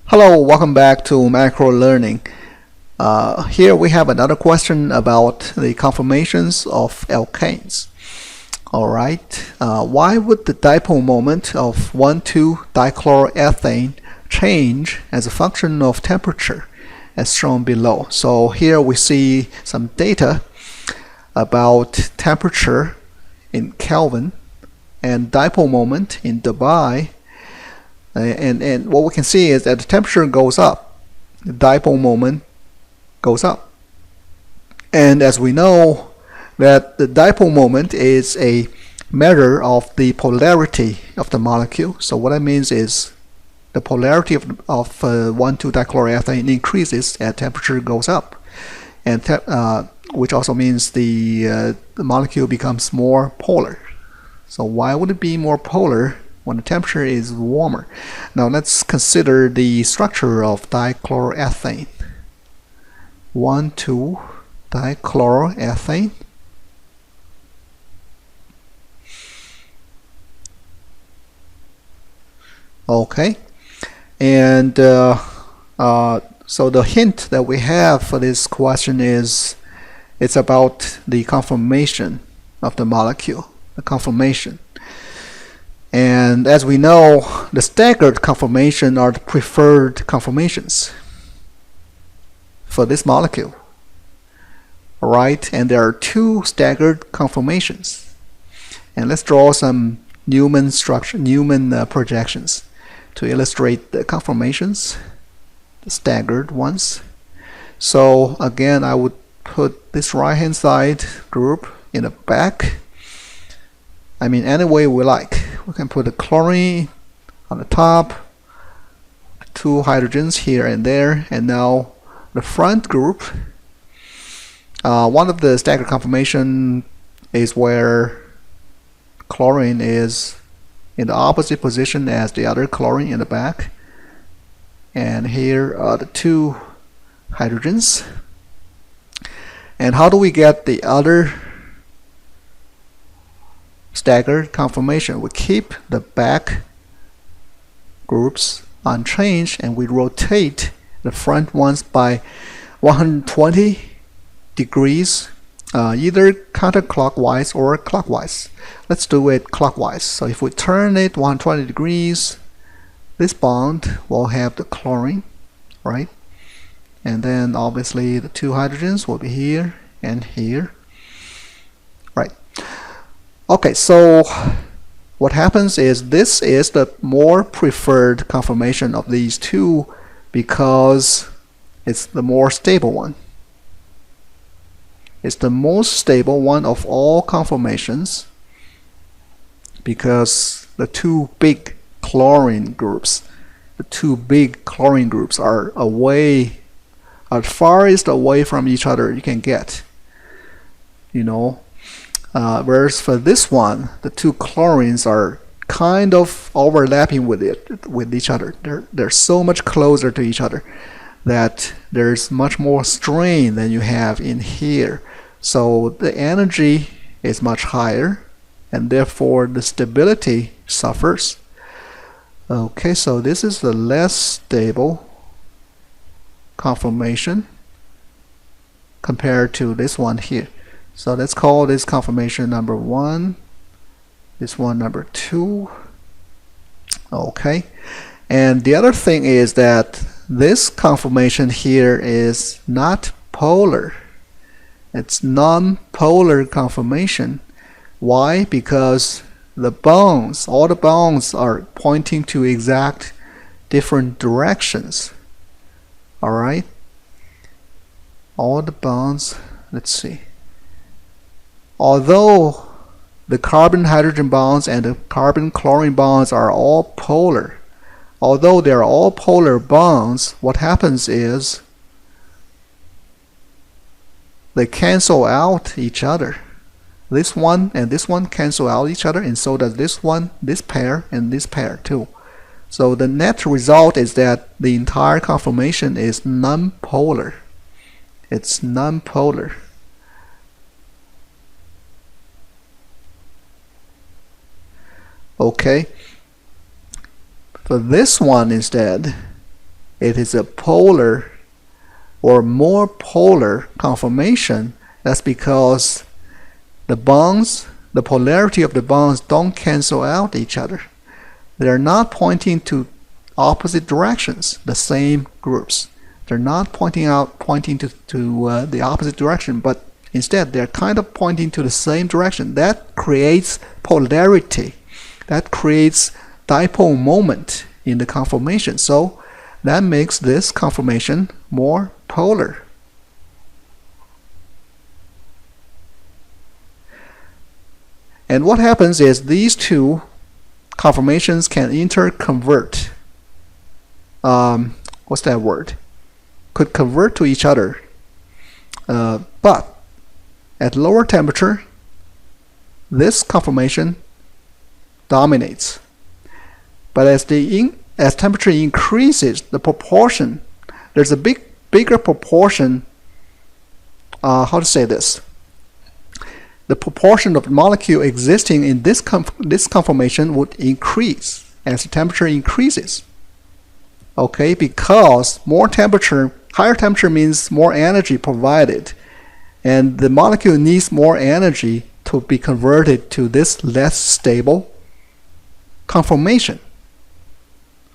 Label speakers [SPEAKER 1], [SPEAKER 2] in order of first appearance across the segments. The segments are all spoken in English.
[SPEAKER 1] Hello, welcome back to MacroLearning. Here we have another question about the conformations of alkanes. Alright, why would the dipole moment of 1,2-dichloroethane change as a function of temperature, as shown below? So here we see some data about temperature in Kelvin and dipole moment in dBi. And what we can see is that the temperature goes up, the dipole moment goes up. And as we know that the dipole moment is a measure of the polarity of the molecule. So what that means is the polarity of 1,2-dichloroethane increases as temperature goes up, and which also means the molecule becomes more polar. So why would it be more polar when the temperature is warmer? Now let's consider the structure of dichloroethane. 1,2-dichloroethane. Okay, and so the hint that we have for this question is it's about the conformation of the molecule, the conformation. And as we know, the staggered conformation are the preferred conformations for this molecule. Alright, and there are two staggered conformations. And let's draw some Newman projections to illustrate the conformations, the staggered ones. So again, I would put this right hand side group in the back. I mean, any way we like. We can put a chlorine on the top, two hydrogens here and there, and now the front group. One of the staggered conformation is where chlorine is in the opposite position as the other chlorine in the back, and here are the two hydrogens. And how do we get the other staggered conformation? We keep the back groups unchanged and we rotate the front ones by 120 degrees, either counterclockwise or clockwise. Let's do it clockwise. So if we turn it 120 degrees, this bond will have the chlorine, right? And then obviously the two hydrogens will be here and here, right? Okay, so what happens is this is the more preferred conformation of these two because it's the more stable one. It's the most stable one of all conformations because the two big chlorine groups are away, as farthest away from each other you can get, you know. Whereas for this one, the two chlorines are kind of overlapping with each other. They're so much closer to each other that there's much more strain than you have in here. So the energy is much higher, and therefore the stability suffers. Okay, so this is the less stable conformation compared to this one here. So let's call this conformation number 1, this one number 2. Okay, and the other thing is that this conformation here is not polar. It's non-polar conformation. Why? Because the bonds, all the bonds are pointing to exact different directions. Alright, all the bonds, let's see. Although the carbon-hydrogen bonds and the carbon-chlorine bonds are all polar, although they are all polar bonds, what happens is they cancel out each other. This one and this one cancel out each other, and so does this one, this pair, and this pair too. So the net result is that the entire conformation is non-polar. It's non-polar. Okay, for this one instead, it is a polar or more polar conformation. That's because the bonds, the polarity of the bonds don't cancel out each other. They're not pointing to opposite directions, the same groups. They're not pointing to the opposite direction, but instead they're kind of pointing to the same direction. That creates polarity. That creates dipole moment in the conformation. So that makes this conformation more polar. And what happens is these two conformations can interconvert. What's that word? Could convert to each other. But at lower temperature, this conformation dominates. But as temperature increases, the proportion, there's a bigger proportion. How to say this? The proportion of the molecule existing in this conformation would increase as the temperature increases. Okay, because more temperature, higher temperature means more energy provided, and the molecule needs more energy to be converted to this less stable conformation.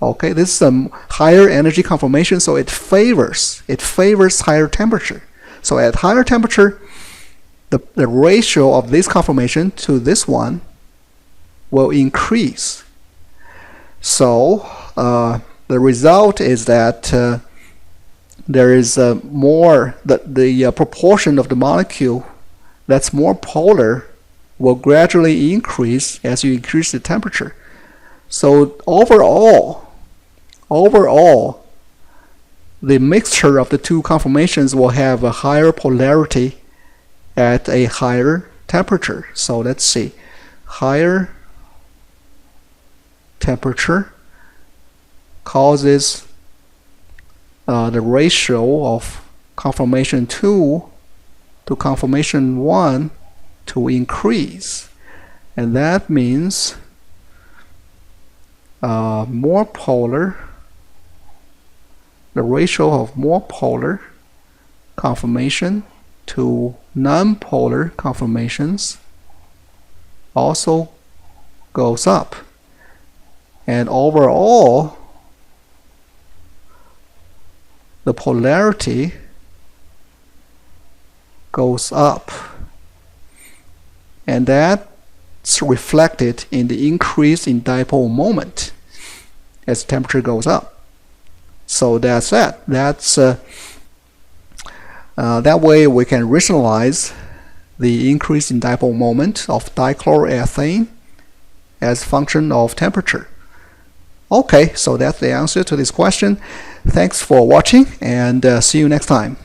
[SPEAKER 1] Okay, this is a higher energy conformation, so it favors higher temperature. So at higher temperature, the ratio of this conformation to this one will increase. So the result is that there is more, the proportion of the molecule that's more polar will gradually increase as you increase the temperature. So overall, the mixture of the two conformations will have a higher polarity at a higher temperature. So let's see, higher temperature causes the ratio of conformation 2 to conformation 1 to increase, and that means more polar, the ratio of more polar conformation to non-polar conformations also goes up, and overall the polarity goes up, and that's reflected in the increase in dipole moment as temperature goes up. So that's that. That way we can rationalize the increase in dipole moment of dichloroethane as function of temperature. Okay, so that's the answer to this question. Thanks for watching, and see you next time.